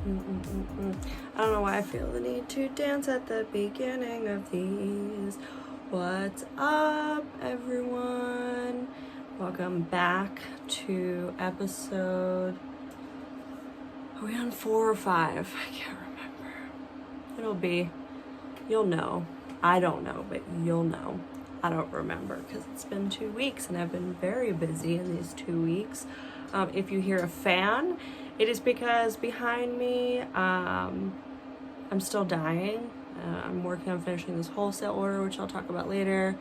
I don't know why I feel the need to dance at the beginning of these. What's up, everyone? Welcome back to episode... Are we on 4 or 5? I can't remember. It'll be... You'll know. I don't know, but you'll know. I don't remember because it's been 2 weeks and I've been very busy in these 2 weeks. If you hear a fan, it is because behind me, I'm still dying. I'm working on finishing this wholesale order, which I'll talk about later.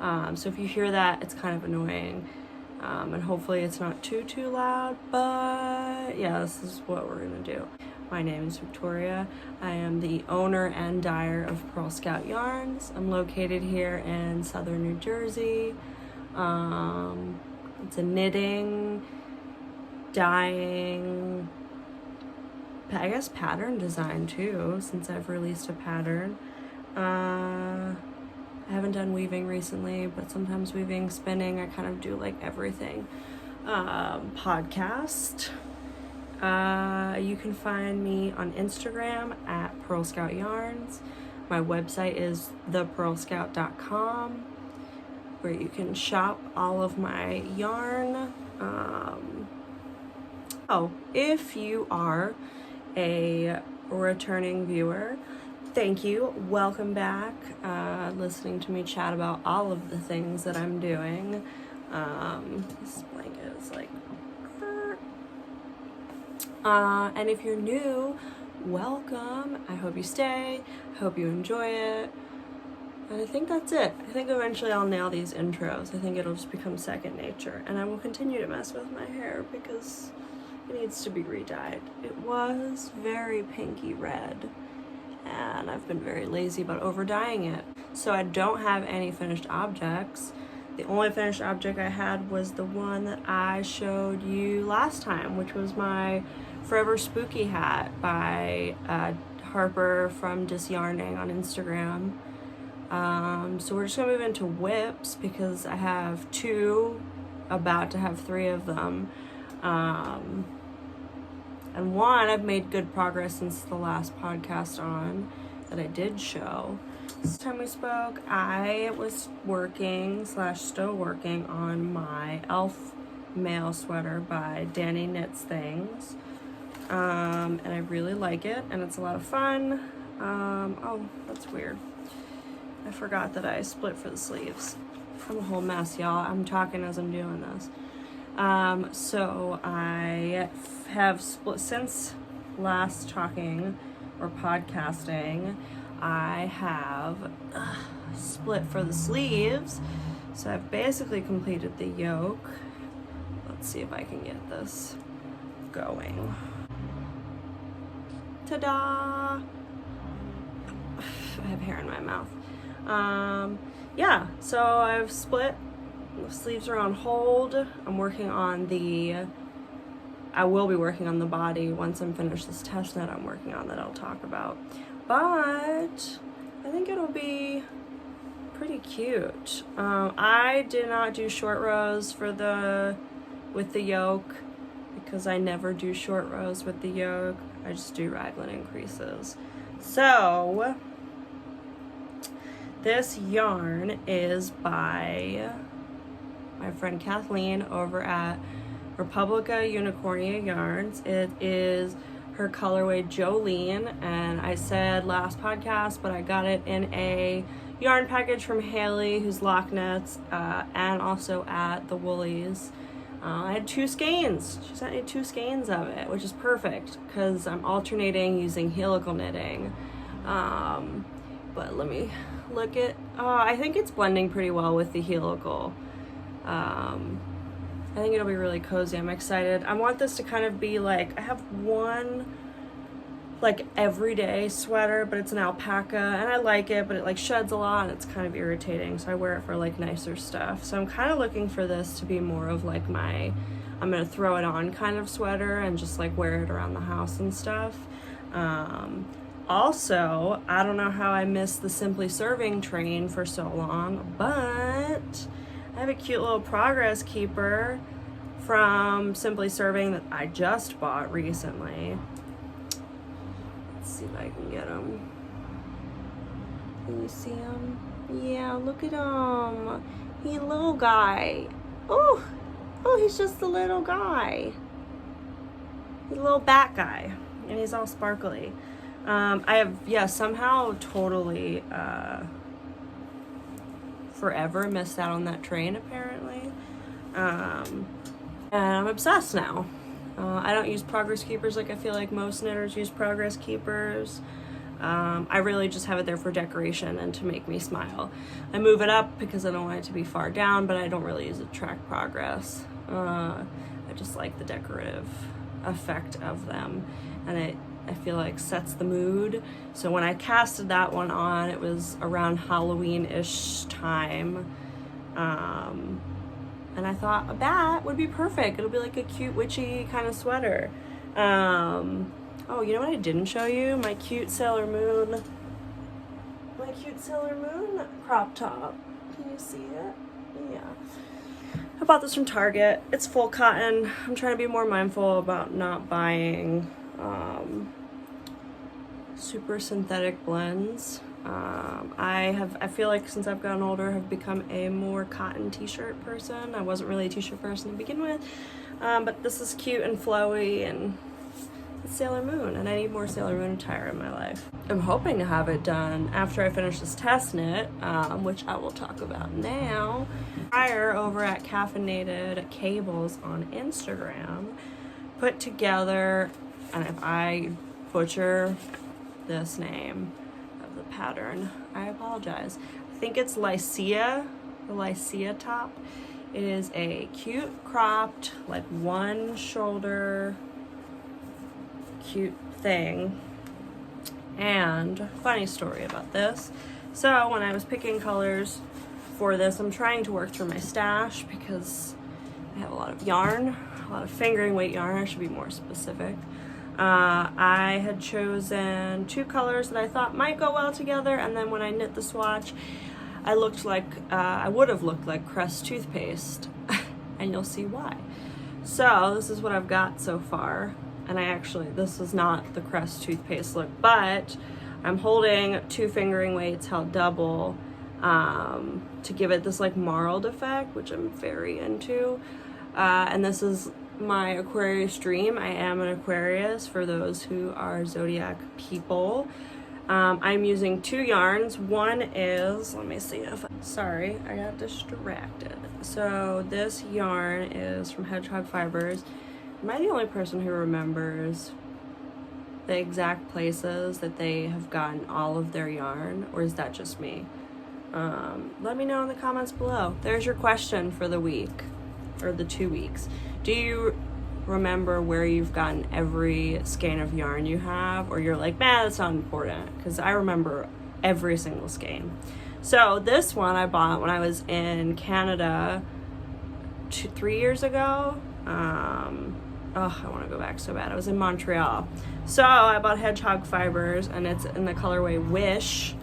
So if you hear that, it's kind of annoying. And hopefully it's not too loud, but yeah, this is what we're gonna do. My name is Victoria. I am the owner and dyer of Purl Scout Yarns. I'm located here in southern New Jersey. It's a knitting, dyeing, I guess pattern design too, since I've released a pattern. I haven't done weaving recently, but sometimes weaving, spinning, I kind of do like everything. Podcast. You can find me on Instagram at Purl Scout Yarns. My website is thepurlscout.com, where you can shop all of my yarn. If you are a returning viewer, thank you. Welcome back. Listening to me chat about all of the things that I'm doing. This blanket is like... and if you're new, welcome. I hope you stay. I hope you enjoy it. And I think that's it. I think eventually I'll nail these intros. I think it'll just become second nature. And I will continue to mess with my hair because it needs to be re-dyed. It was very pinky red, and I've been very lazy about over-dyeing it. So I don't have any finished objects. The only finished object I had was the one that I showed you last time, which was my Forever Spooky hat by Harper from Disyarning on Instagram. So we're just gonna move into whips because I have 2, about to have 3 of them. And 1 I've made good progress since the last podcast on that I did show. This time we spoke, I was working / still working on my elf mail sweater by Danny Knits Things. And I really like it, and it's a lot of fun. Oh, that's weird. I forgot that I split for the sleeves. I'm a whole mess, y'all. I'm talking as I'm doing this. So I have split since last talking or podcasting. I have split for the sleeves, so I've basically completed the yoke. Let's see if I can get this going. Ta-da! I have hair in my mouth. Yeah, so I've split. The sleeves are on hold. I'm working on I will be working on the body once I'm finished this test knit I'm working on that I'll talk about. But I think it'll be pretty cute. I did not do short rows with the yoke because I never do short rows with the yoke. I just do raglan increases. So this yarn is by my friend Kathleen over at Republica Unicornia Yarns. It is her colorway Jolene, and I said last podcast, but I got it in a yarn package from Haley, who's Loch Nets, and also at the Woolies. I had 2 skeins. She sent me 2 skeins of it, which is perfect because I'm alternating using helical knitting. But let me look at, I think it's blending pretty well with the helical. I think it'll be really cozy. I'm excited. I want this to kind of be like, I have one like everyday sweater, but it's an alpaca and I like it, but it like sheds a lot and it's kind of irritating. So I wear it for like nicer stuff. So I'm kind of looking for this to be more of like I'm gonna throw it on kind of sweater and just like wear it around the house and stuff. Also, I don't know how I missed the Simply Serving train for so long, but I have a cute little progress keeper from Simply Serving that I just bought recently. Let's see if I can get him. Can you see him? Yeah, look at him. He's a little guy. Oh, he's just a little guy. He's a little bat guy, and he's all sparkly. I have, somehow totally forever missed out on that train, apparently. And I'm obsessed now. I don't use progress keepers like I feel like most knitters use progress keepers. I really just have it there for decoration and to make me smile. I move it up because I don't want it to be far down, but I don't really use it to track progress. I just like the decorative effect of them, and I feel like sets the mood. So when I casted that one on, it was around Halloween-ish time. And I thought a bat would be perfect. It'll be like a cute witchy kind of sweater. Oh, you know what I didn't show you? My cute Sailor Moon crop top. Can you see it? Yeah. I bought this from Target. It's full cotton. I'm trying to be more mindful about not buying super synthetic blends. I feel like since I've gotten older, I've become a more cotton t-shirt person. I wasn't really a t-shirt person to begin with, but this is cute and flowy, and it's Sailor Moon, and I need more Sailor Moon attire in my life. I'm hoping to have it done after I finish this test knit, which I will talk about now. Prior over at Caffeinated Cables on Instagram put together, and if I butcher this name of the pattern, I apologize. I think it's Lycia, the Lycia top. It is a cute cropped, like one shoulder, cute thing. And funny story about this. So when I was picking colors for this, I'm trying to work through my stash because I have a lot of yarn, a lot of fingering weight yarn. I should be more specific. I had chosen two colors that I thought might go well together, and then when I knit the swatch, I would have looked like Crest toothpaste, and you'll see why. So this is what I've got so far, and this is not the Crest toothpaste look, but I'm holding two fingering weights held double to give it this like marled effect, which I'm very into, and this is my Aquarius dream. I am an Aquarius for those who are zodiac people. I'm using two yarns. One is, let me see if, sorry, I got distracted. So this yarn is from Hedgehog Fibers. Am I the only person who remembers the exact places that they have gotten all of their yarn, or is that just me? Let me know in the comments below. There's your question for the week, or the 2 weeks. Do you remember where you've gotten every skein of yarn you have, or you're like, man, that's not important? Because I remember every single skein. So this one I bought when I was in Canada 3 years ago. I want to go back so bad. I was in Montreal. So I bought Hedgehog Fibers, and it's in the colorway Wish,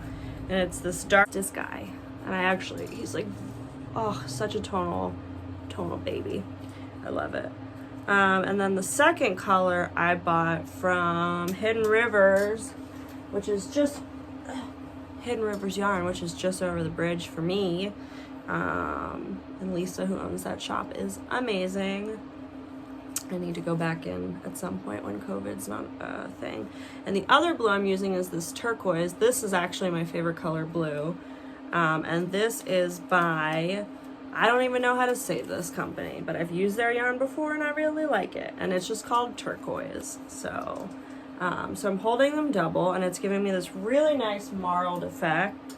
and it's this guy. And he's like, such a tonal baby. I love it. And then the second color I bought from Hidden Rivers, which is just Hidden Rivers yarn, which is just over the bridge for me. And Lisa, who owns that shop, is amazing. I need to go back in at some point when COVID's not a thing. And the other blue I'm using is this turquoise. This is actually my favorite color blue. And this is by, I don't even know how to say this company, but I've used their yarn before and I really like it. And it's just called Turquoise. So I'm holding them double, and it's giving me this really nice marled effect.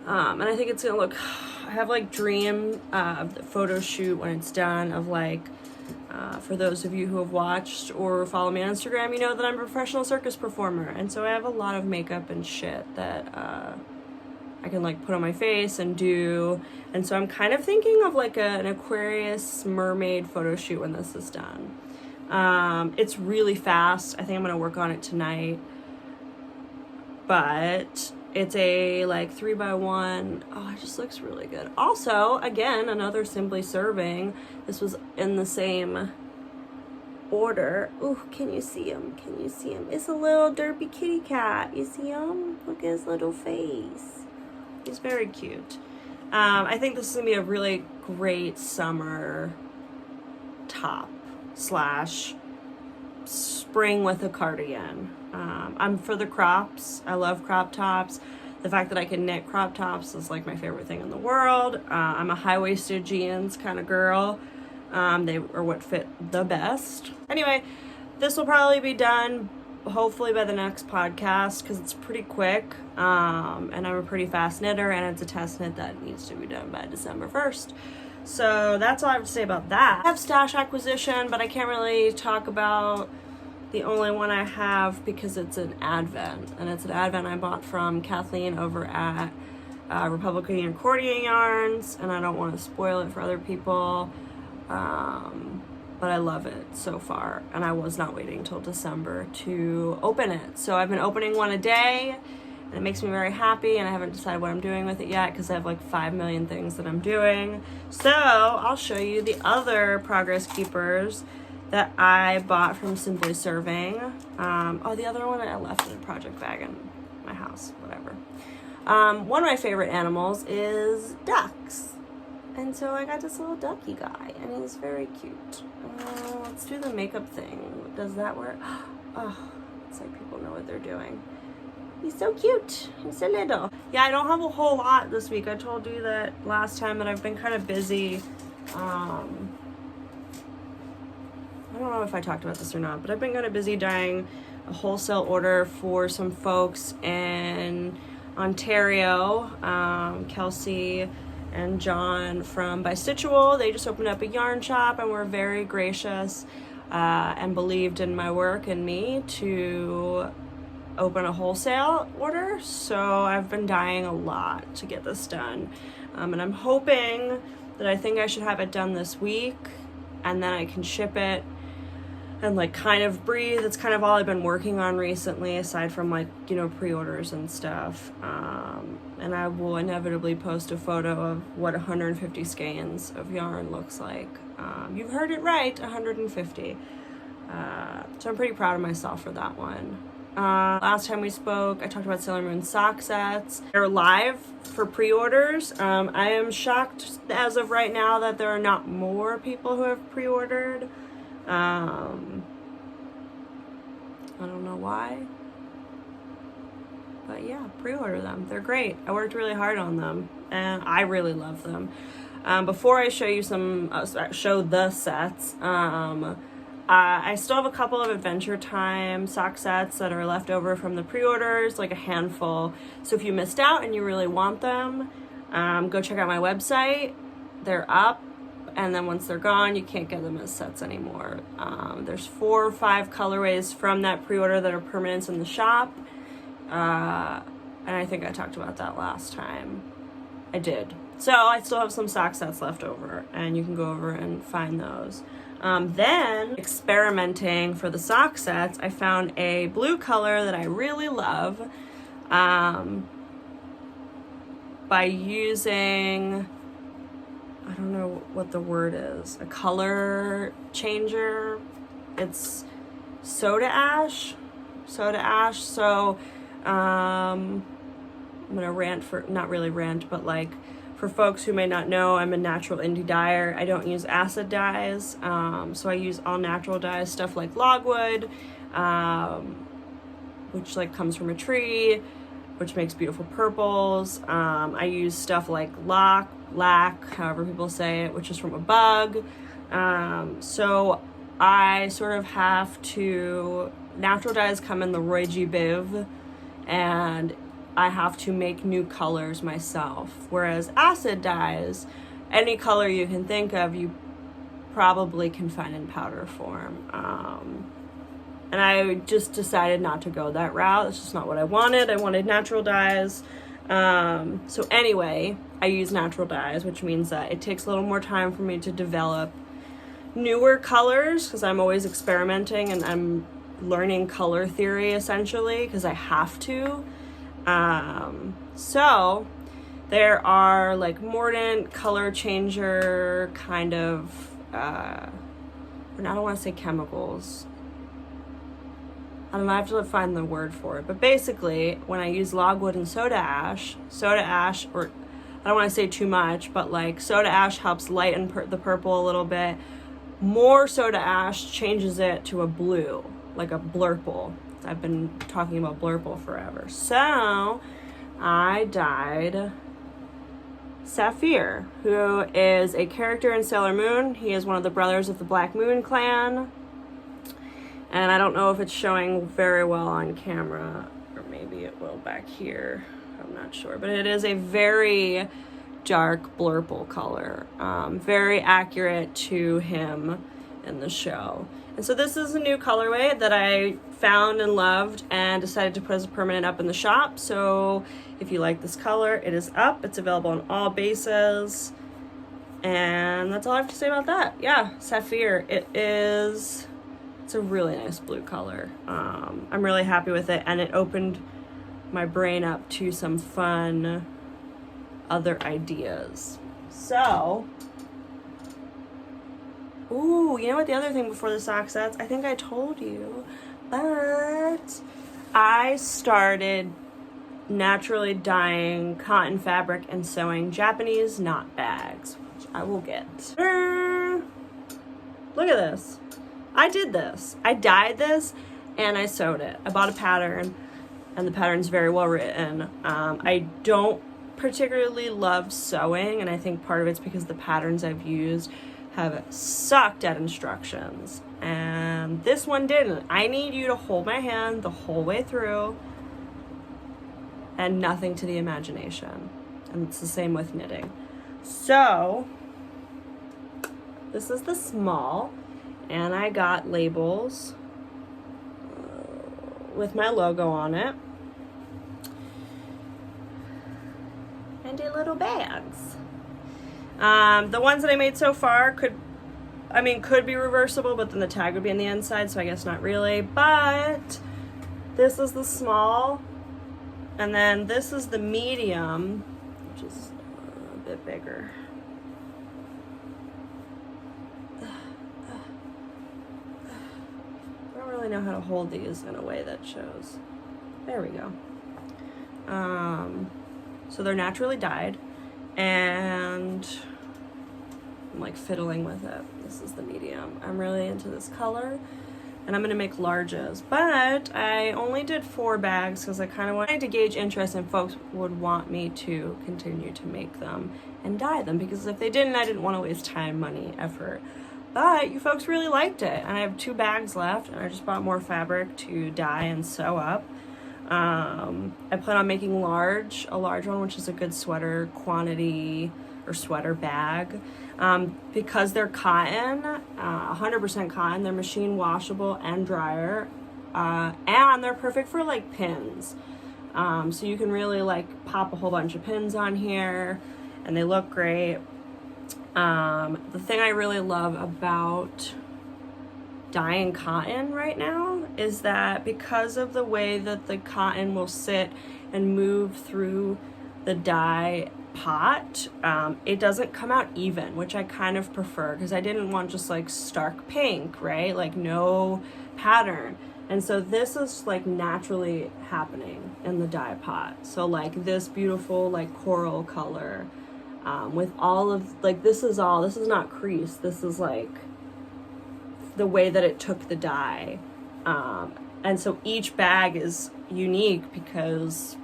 And I think it's gonna look, I have like dream of the photo shoot when it's done of like, for those of you who have watched or follow me on Instagram, you know that I'm a professional circus performer. And so I have a lot of makeup and shit that I can like put on my face and do. And so I'm kind of thinking of like an Aquarius mermaid photo shoot when this is done. It's really fast. I think I'm gonna work on it tonight. But it's a like 3x1. Oh, it just looks really good. Also, again, another Simply Serving. This was in the same order. Ooh, can you see him? Can you see him? It's a little derpy kitty cat. You see him? Look at his little face. He's very cute. I think this is gonna be a really great summer top / spring with a cardigan. I'm for the crops. I love crop tops. The fact that I can knit crop tops is like my favorite thing in the world. I'm a high-waisted jeans kind of girl. They are what fit the best. Anyway, this will probably be done hopefully by the next podcast because it's pretty quick. And I'm a pretty fast knitter, and it's a test knit that needs to be done by December 1st. So that's all I have to say about that. I have stash acquisition, but I can't really talk about the only one I have because it's an advent, and it's an advent I bought from Kathleen over at Republican Accordion Yarns, and I don't want to spoil it for other people, but I love it so far, and I was not waiting till December to open it. So I've been opening one a day, and it makes me very happy, and I haven't decided what I'm doing with it yet because I have like 5 million things that I'm doing. So I'll show you the other Progress Keepers that I bought from Simply Serving. The other one I left in a project bag in my house, whatever. One of my favorite animals is ducks. And so I got this little ducky guy, and he's very cute. Let's do the makeup thing. Does that work? Oh, it's like people know what they're doing. He's so cute. He's so little. Yeah, I don't have a whole lot this week. I told you that last time that I've been kind of busy. I don't know if I talked about this or not, but I've been kind of busy dyeing a wholesale order for some folks in Ontario. Kelsey and John from Bistitual, they just opened up a yarn shop and were very gracious and believed in my work and me to open a wholesale order. So I've been dyeing a lot to get this done. And I'm hoping that I think I should have it done this week, and then I can ship it and like kind of breathe. It's kind of all I've been working on recently, aside from like, pre-orders and stuff. And I will inevitably post a photo of what 150 skeins of yarn looks like. You've heard it right, 150. So I'm pretty proud of myself for that one. Last time we spoke, I talked about Sailor Moon sock sets. They're live for pre-orders. I am shocked as of right now that there are not more people who have pre-ordered. I don't know why, but yeah, pre-order them. They're great. I worked really hard on them, and I really love them. Before I show you show the sets, I still have a couple of Adventure Time sock sets that are left over from the pre-orders, like a handful. So if you missed out and you really want them, go check out my website. They're up. And then once they're gone, you can't get them as sets anymore. There's 4 or 5 colorways from that pre-order that are permanents in the shop. And I think I talked about that last time. I did. So I still have some sock sets left over, and you can go over and find those. Then, experimenting for the sock sets, I found a blue color that I really love by using, I don't know what the word is, a color changer. It's soda ash. So I'm gonna rant not really rant, but like for folks who may not know, I'm a natural indie dyer. I don't use acid dyes, so I use all natural dyes, stuff like logwood, which like comes from a tree, which makes beautiful purples. I use stuff like lac, however people say it, which is from a bug. So I sort of have to, natural dyes come in the Roy G. Biv, and I have to make new colors myself. Whereas acid dyes, any color you can think of, you probably can find in powder form. And I just decided not to go that route. It's just not what I wanted. I wanted natural dyes. So anyway, I use natural dyes, which means that it takes a little more time for me to develop newer colors, because I'm always experimenting and I'm learning color theory essentially, because I have to. So there are like Mordant color changer kind of and I don't want to say chemicals. I don't know, I have to find the word for it. But basically, when I use logwood and soda ash, or I don't want to say too much, but like soda ash helps lighten the purple a little bit. More soda ash changes it to a blue, like a blurple. I've been talking about blurple forever. So I dyed Sapphire, who is a character in Sailor Moon. He is one of the brothers of the Black Moon clan. And I don't know if it's showing very well on camera, or maybe it will back here. I'm not sure. But it is a very dark blurple color. Very accurate to him in the show. And so this is a new colorway that I found and loved and decided to put as a permanent up in the shop. So if you like this color, it is up. It's available on all bases. And that's all I have to say about that. Yeah, Sapphire. It's a really nice blue color. I'm really happy with it, and it opened my brain up to some fun other ideas. So, ooh, you know what the other thing before the sock sets? I think I told you, but I started naturally dyeing cotton fabric and sewing Japanese knot bags, which I will get. Look at this. I did this. I dyed this and I sewed it. I bought a pattern and the pattern's very well written. I don't particularly love sewing, and I think part of it's because the patterns I've used have sucked at instructions. And this one didn't. I need you to hold my hand the whole way through and nothing to the imagination. And it's the same with knitting. So this is the small. And I got labels with my logo on it. And do little bags. The ones that I made so far could be reversible, but then the tag would be on the inside, so I guess not really. But this is the small. And then this is the medium, which is a bit bigger. I don't really know how to hold these in a way that shows. There we go. So they're naturally dyed, and I'm like fiddling with it. This is the medium. I'm really into this color, and I'm gonna make larges, but I only did 4 bags because I kind of wanted to gauge interest, and folks would want me to continue to make them and dye them, because if they didn't, I didn't want to waste time, money, effort. But you folks really liked it, and I have 2 bags left, and I just bought more fabric to dye and sew up. I plan on making a large one, which is a good sweater quantity or sweater bag. Because they're cotton, 100% cotton, they're machine washable and dryer, and they're perfect for like pins. So you can really like pop a whole bunch of pins on here, and they look great. The thing I really love about dyeing cotton right now is that because of the way that the cotton will sit and move through the dye pot, it doesn't come out even, which I kind of prefer, because I didn't want just like stark pink, right? Like no pattern. And so this is like naturally happening in the dye pot. So like this beautiful like coral color, with all of like, this is not crease. This is like the way that it took the dye. And so each bag is unique because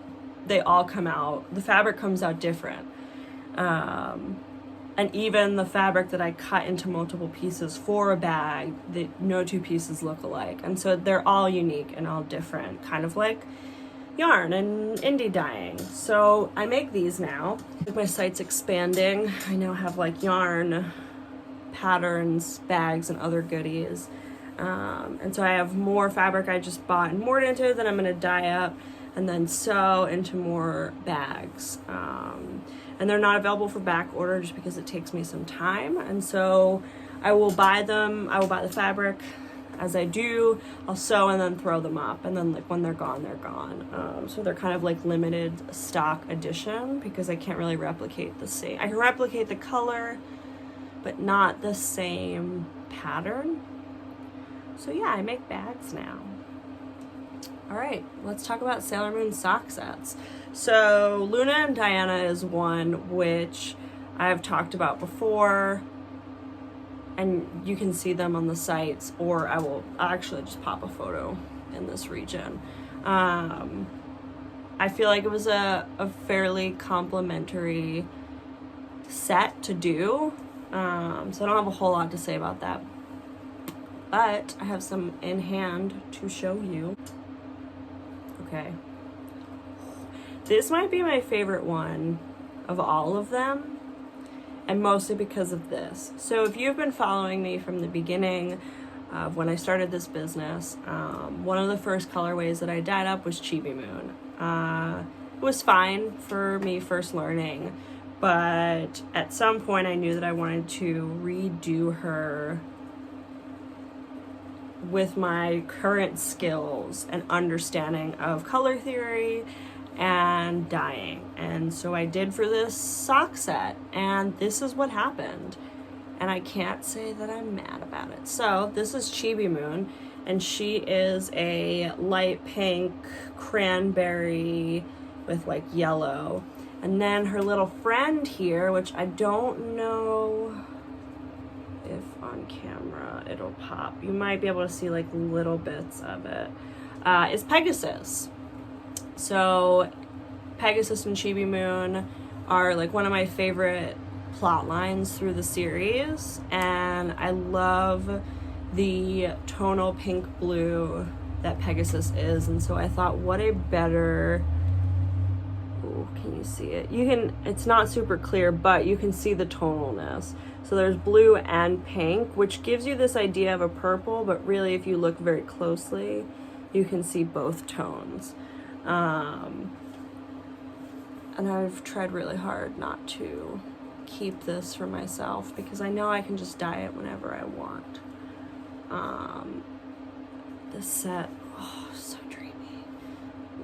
they all come out, the fabric comes out different. And even the fabric that I cut into multiple pieces for a bag, no 2 pieces look alike. And so they're all unique and all different, kind of like yarn and indie dyeing. So I make these now. My site's expanding. I now have like yarn, patterns, bags, and other goodies. And so I have more fabric I just bought and moored into that I'm gonna dye up and then sew into more bags. And they're not available for back order just because it takes me some time. And so I will buy the fabric. As I do, I'll sew and then throw them up, and then like when they're gone, they're gone. So they're kind of like limited stock edition because I can't really replicate the same. I can replicate the color, but not the same pattern. yeah, I make bags now. All right, let's talk about Sailor Moon sock sets. So Luna and Diana is one which I've talked about before, and you can see them on the sites, or I'll actually just pop a photo in this region. I feel like it was a fairly complimentary set to do, so I don't have a whole lot to say about that, but I have some in hand to show you. Okay, this might be my favorite one of all of them, and mostly because of this. So if you've been following me from the beginning of when I started this business, one of the first colorways that I dyed up was Chibi Moon. It was fine for me first learning, but at some point I knew that I wanted to redo her with my current skills and understanding of color theory and dyeing. And so I did for this sock set, and this is what happened. And I can't say that I'm mad about it. So this is Chibi Moon, and she is a light pink cranberry with like yellow. And then her little friend here, which I don't know if on camera it'll pop. You might be able to see like little bits of it, is Pegasus. So Pegasus and Chibi Moon are like one of my favorite plot lines through the series, and I love the tonal pink blue that Pegasus is, and so I thought, what a better, ooh, can you see it? You can, it's not super clear, but you can see the tonalness. So there's blue and pink, which gives you this idea of a purple, but really if you look very closely, you can see both tones. And I've tried really hard not to keep this for myself because I know I can just dye it whenever I want. This set, oh, so dreamy.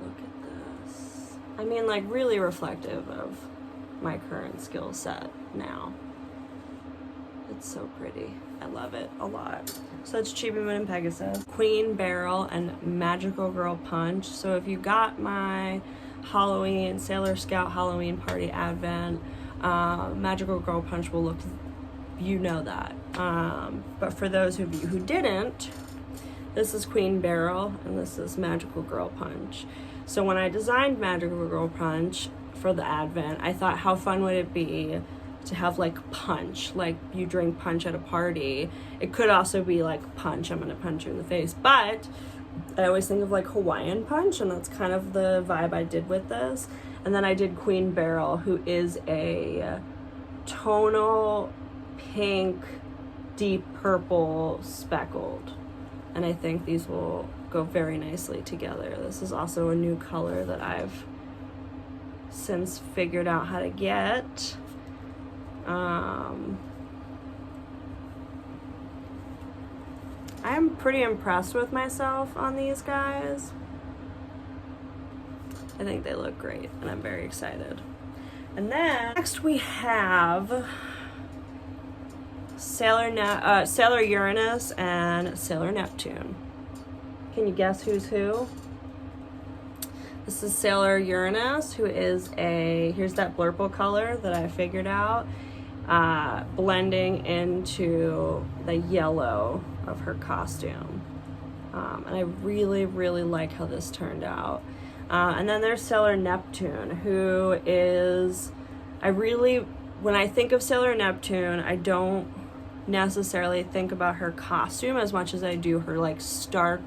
Look at this. I mean, like really reflective of my current skill set now. It's so pretty. I love it a lot. So it's Chibi Moon and Pegasus, Queen Beryl, and Magical Girl Punch. So if you got my Halloween, Sailor Scout Halloween Party Advent, Magical Girl Punch will look, you know that. But for those of you who didn't, this is Queen Beryl and this is Magical Girl Punch. So when I designed Magical Girl Punch for the Advent, I thought, how fun would it be to have like punch, like you drink punch at a party. It could also be like punch, I'm gonna punch you in the face, but I always think of like Hawaiian punch, and that's kind of the vibe I did with this. And then I did Queen Beryl, who is a tonal pink, deep purple speckled. And I think these will go very nicely together. This is also a new color that I've since figured out how to get. I'm pretty impressed with myself on these guys. I think they look great, and I'm very excited. And then next we have Sailor Uranus and Sailor Neptune. Can you guess who's who? This is Sailor Uranus, who is here's that blurple color that I figured out, blending into the yellow of her costume. And I really, really like how this turned out. And then there's Sailor Neptune, who is, when I think of Sailor Neptune, I don't necessarily think about her costume as much as I do her like stark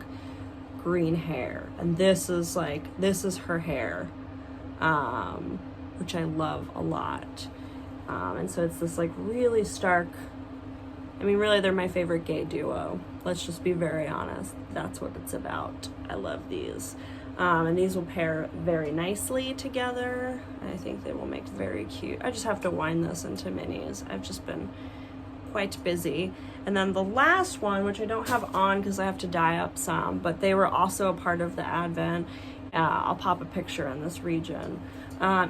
green hair. And this is her hair, which I love a lot. And so it's this like really stark, I mean, really they're my favorite gay duo. Let's just be very honest. That's what it's about. I love these. And these will pair very nicely together. I think they will make very cute. I just have to wind this into minis. I've just been quite busy. And then the last one, which I don't have on because I have to dye up some, but they were also a part of the Advent. I'll pop a picture in this region.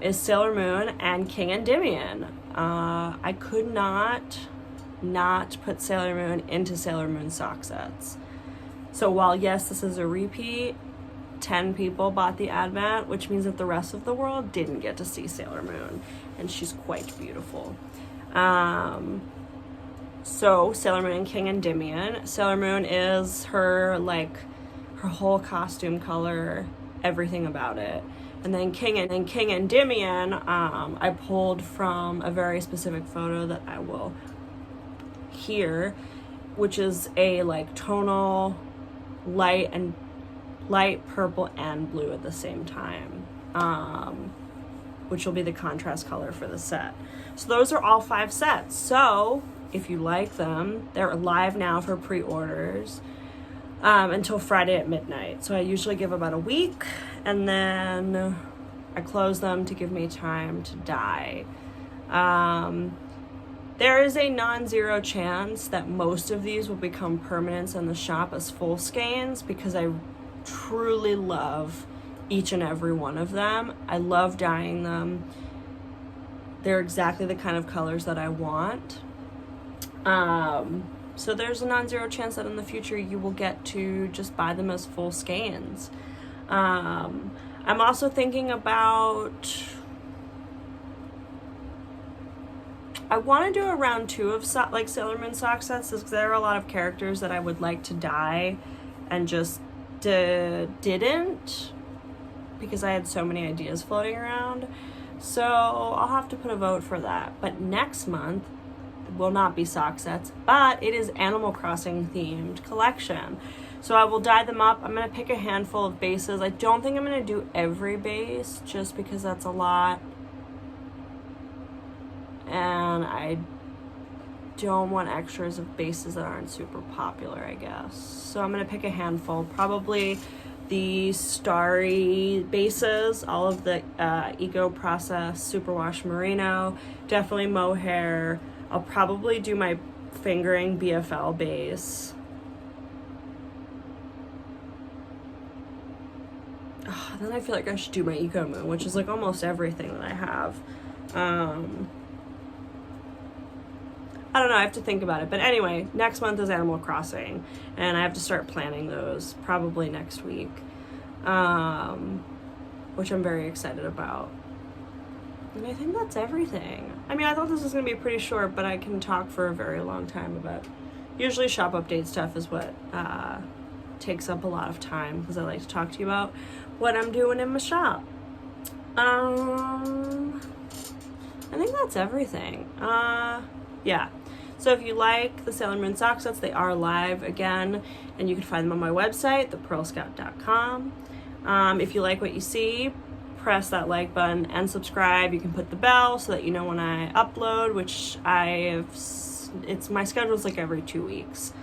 Is Sailor Moon and King Endymion. I could not put Sailor Moon into Sailor Moon sock sets. So while yes, this is a repeat, 10 people bought the advent, which means that the rest of the world didn't get to see Sailor Moon, and she's quite beautiful. So Sailor Moon and King Endymion. Sailor Moon is her whole costume color, everything about it. And then King Endymion, I pulled from a very specific photo that I will here, which is a like tonal light purple and blue at the same time, which will be the contrast color for the set. So those are all 5 sets. So if you like them, they're live now for pre-orders until Friday at midnight. So I usually give about a week, and then I close them to give me time to dye. There is a non-zero chance that most of these will become permanents in the shop as full skeins, because I truly love each and every one of them. I love dyeing them. They're exactly the kind of colors that I want. So there's a non-zero chance that in the future you will get to just buy them as full skeins. I'm also thinking about, I want to do a round 2 of like Sailor Moon sock sets, because there are a lot of characters that I would like to dye and just didn't, because I had so many ideas floating around. So I'll have to put a vote for that. But next month will not be sock sets, but it is Animal Crossing themed collection. So I will dye them up. I'm going to pick a handful of bases. I don't think I'm going to do every base, just because that's a lot. And I don't want extras of bases that aren't super popular, I guess. So I'm going to pick a handful. Probably the starry bases, all of the Eco Process, Superwash Merino, definitely Mohair. I'll probably do my fingering BFL base. Oh, then I feel like I should do my Eco Moon, which is like almost everything that I have. I don't know, I have to think about it. But anyway, next month is Animal Crossing, and I have to start planning those probably next week, which I'm very excited about. And I think that's everything. I mean, I thought this was going to be pretty short, but I can talk for a very long time about... Usually shop update stuff is what takes up a lot of time, because I like to talk to you about what I'm doing in my shop. I think that's everything. Yeah. So if you like the Sailor Moon sock sets, they are live again, and you can find them on my website, thepurlscout.com. If you like what you see, press that like button and subscribe. You can put the bell so that you know when I upload, which my schedule's like every 2 weeks.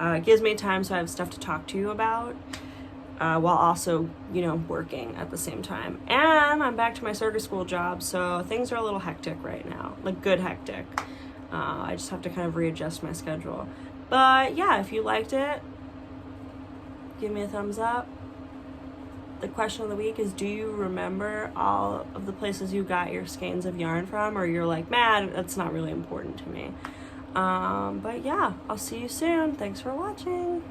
It gives me time so I have stuff to talk to you about, while also, working at the same time. And I'm back to my circus school job, so things are a little hectic right now, like good hectic. I just have to kind of readjust my schedule. But yeah, if you liked it, give me a thumbs up. The question of the week is, do you remember all of the places you got your skeins of yarn from? Or you're like, man, that's not really important to me. But yeah, I'll see you soon. Thanks for watching.